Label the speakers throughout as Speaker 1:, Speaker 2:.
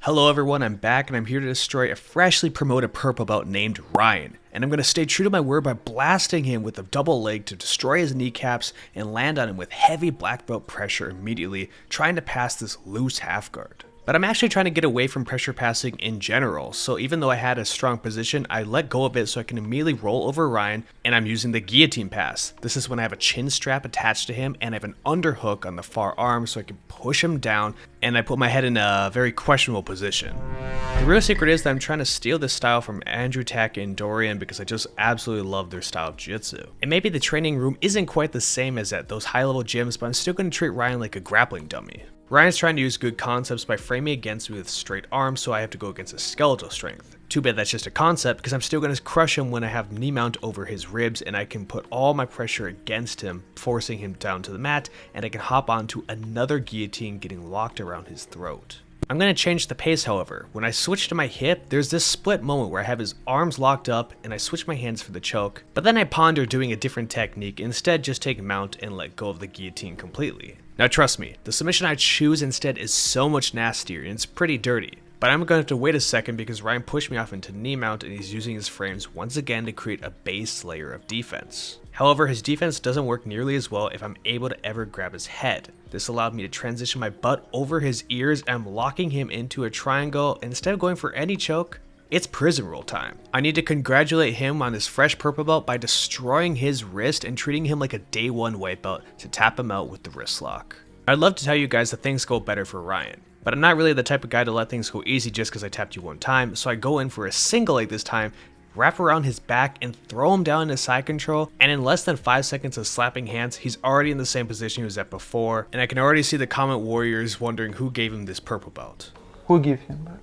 Speaker 1: Hello everyone, I'm back and I'm here to destroy a freshly promoted purple belt named Ryan. And I'm going to stay true to my word by blasting him with a double leg to destroy his kneecaps and land on him with heavy black belt pressure immediately, trying to pass this loose half guard. But I'm actually trying to get away from pressure passing in general, so even though I had a strong position, I let go of it so I can immediately roll over Ryan, and I'm using the guillotine pass. This is when I have a chin strap attached to him, and I have an underhook on the far arm so I can push him down, and I put my head in a very questionable position. The real secret is that I'm trying to steal this style from Andrew Tack and Dorian because I just absolutely love their style of jiu-jitsu. And maybe the training room isn't quite the same as at those high-level gyms, but I'm still going to treat Ryan like a grappling dummy. Ryan's trying to use good concepts by framing against me with straight arms, so I have to go against his skeletal strength. Too bad that's just a concept, because I'm still going to crush him when I have knee mount over his ribs, and I can put all my pressure against him, forcing him down to the mat, and I can hop onto another guillotine getting locked around his throat. I'm going to change the pace, however. When I switch to my hip, there's this split moment where I have his arms locked up and I switch my hands for the choke, but then I ponder doing a different technique, instead just take mount and let go of the guillotine completely. Now trust me, the submission I choose instead is so much nastier and it's pretty dirty. But I'm going to have to wait a second because Ryan pushed me off into knee mount and he's using his frames once again to create a base layer of defense. However, his defense doesn't work nearly as well if I'm able to ever grab his head. This allowed me to transition my butt over his ears and I'm locking him into a triangle. Instead of going for any choke, it's prison roll time. I need to congratulate him on his fresh purple belt by destroying his wrist and treating him like a day one white belt to tap him out with the wrist lock. I'd love to tell you guys that things go better for Ryan, but I'm not really the type of guy to let things go easy just because I tapped you one time, so I go in for a single leg this time, wrap around his back and throw him down into side control, and in less than 5 seconds of slapping hands, he's already in the same position he was at before, and I can already see the comment warriors wondering who gave him this purple belt.
Speaker 2: Who gave him that?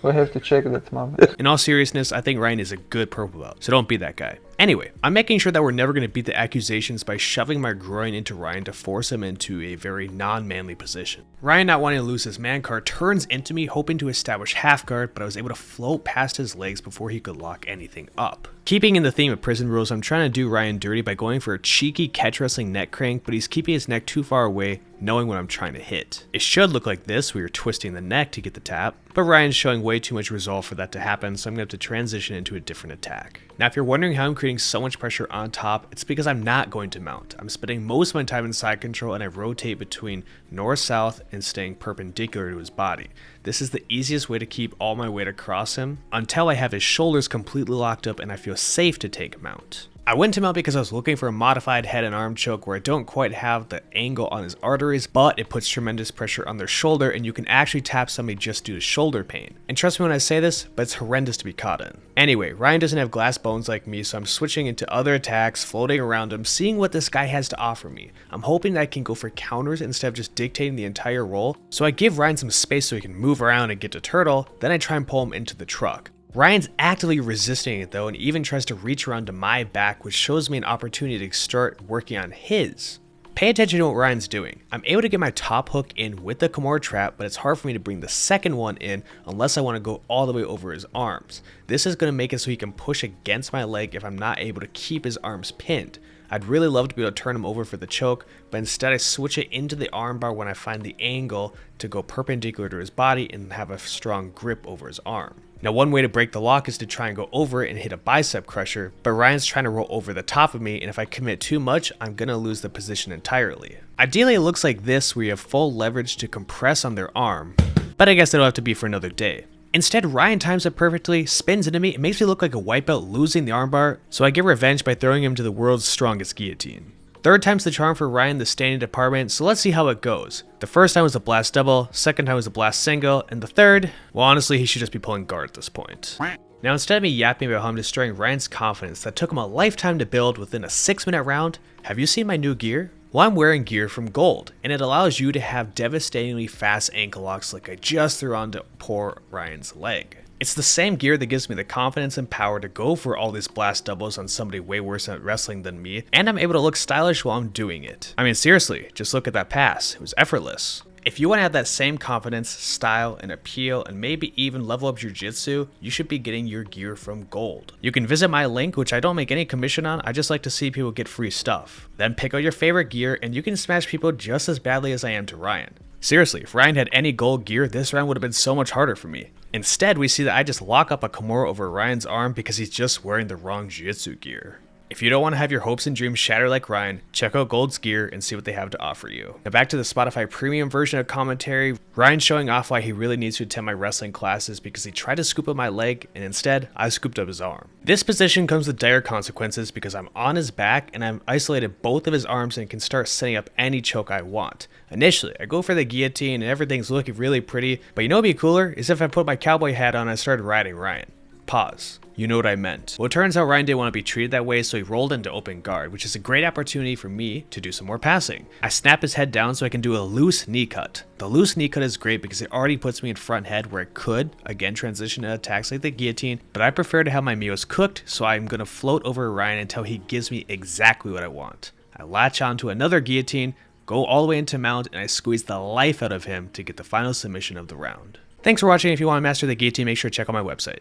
Speaker 2: We have to check that moment.
Speaker 1: In all seriousness, I think Ryan is a good purple belt, so don't be that guy. Anyway, I'm making sure that we're never going to beat the accusations by shoving my groin into Ryan to force him into a very non-manly position. Ryan, not wanting to lose his man card, turns into me hoping to establish half guard, but I was able to float past his legs before he could lock anything up. Keeping in the theme of prison rules, I'm trying to do Ryan dirty by going for a cheeky catch wrestling neck crank, but he's keeping his neck too far away, knowing what I'm trying to hit. It should look like this, where you're twisting the neck to get the tap, but Ryan's showing way too much resolve for that to happen, so I'm going to have to transition into a different attack. Now, if you're wondering how I'm creating so much pressure on top, it's because I'm not going to mount. I'm spending most of my time in side control and I rotate between north-south and staying perpendicular to his body. This is the easiest way to keep all my weight across him until I have his shoulders completely locked up and I feel safe to take mount. I went to mount because I was looking for a modified head and arm choke where I don't quite have the angle on his arteries, but it puts tremendous pressure on their shoulder and you can actually tap somebody just due to shoulder pain. And trust me when I say this, but it's horrendous to be caught in. Anyway, Ryan doesn't have glass bones like me, so I'm switching into other attacks, floating around him, seeing what this guy has to offer me. I'm hoping that I can go for counters instead of just dictating the entire roll, so I give Ryan some space so he can move around and get to turtle, then I try and pull him into the truck. Ryan's actively resisting it though and even tries to reach around to my back, which shows me an opportunity to start working on his. Pay attention to what Ryan's doing. I'm able to get my top hook in with the Kimura trap, but it's hard for me to bring the second one in unless I want to go all the way over his arms. This is going to make it so he can push against my leg if I'm not able to keep his arms pinned. I'd really love to be able to turn him over for the choke, but instead I switch it into the armbar when I find the angle to go perpendicular to his body and have a strong grip over his arm. Now, one way to break the lock is to try and go over it and hit a bicep crusher, but Ryan's trying to roll over the top of me, and if I commit too much, I'm going to lose the position entirely. Ideally, it looks like this, where you have full leverage to compress on their arm, but I guess that'll have to be for another day. Instead, Ryan times it perfectly, spins into me, and makes me look like a white belt losing the armbar, so I get revenge by throwing him to the world's strongest guillotine. Third time's the charm for Ryan, the standing department, so let's see how it goes. The first time was a blast double, second time was a blast single, and the third, well honestly he should just be pulling guard at this point. Now instead of me yapping about how I'm destroying Ryan's confidence that took him a lifetime to build within a 6-minute round, have you seen my new gear? Well, I'm wearing gear from Gold, and it allows you to have devastatingly fast ankle locks like I just threw onto poor Ryan's leg. It's the same gear that gives me the confidence and power to go for all these blast doubles on somebody way worse at wrestling than me, and I'm able to look stylish while I'm doing it. I mean seriously, just look at that pass, it was effortless. If you want to have that same confidence, style, and appeal, and maybe even level up your jiu-jitsu, you should be getting your gear from Gold. You can visit my link, which I don't make any commission on, I just like to see people get free stuff. Then pick out your favorite gear, and you can smash people just as badly as I am to Ryan. Seriously, if Ryan had any gold gear, this round would have been so much harder for me. Instead, we see that I just lock up a Kimura over Ryan's arm because he's just wearing the wrong Jitsu gear. If you don't want to have your hopes and dreams shatter like Ryan, check out Gold's gear and see what they have to offer you. Now back to the Spotify premium version of commentary. Ryan's showing off why he really needs to attend my wrestling classes because he tried to scoop up my leg and instead I scooped up his arm. This position comes with dire consequences because I'm on his back and I've isolated both of his arms and can start setting up any choke I want. Initially, I go for the guillotine and everything's looking really pretty, but you know what'd be cooler is if I put my cowboy hat on and I started riding Ryan. Pause. You know what I meant. Well, it turns out Ryan didn't want to be treated that way, so he rolled into open guard, which is a great opportunity for me to do some more passing. I snap his head down so I can do a loose knee cut. The loose knee cut is great because it already puts me in front head where it could, again, transition to attacks like the guillotine, but I prefer to have my meals cooked, so I'm going to float over Ryan until he gives me exactly what I want. I latch onto another guillotine, go all the way into mount, and I squeeze the life out of him to get the final submission of the round. Thanks for watching. If you want to master the guillotine, make sure to check out my website.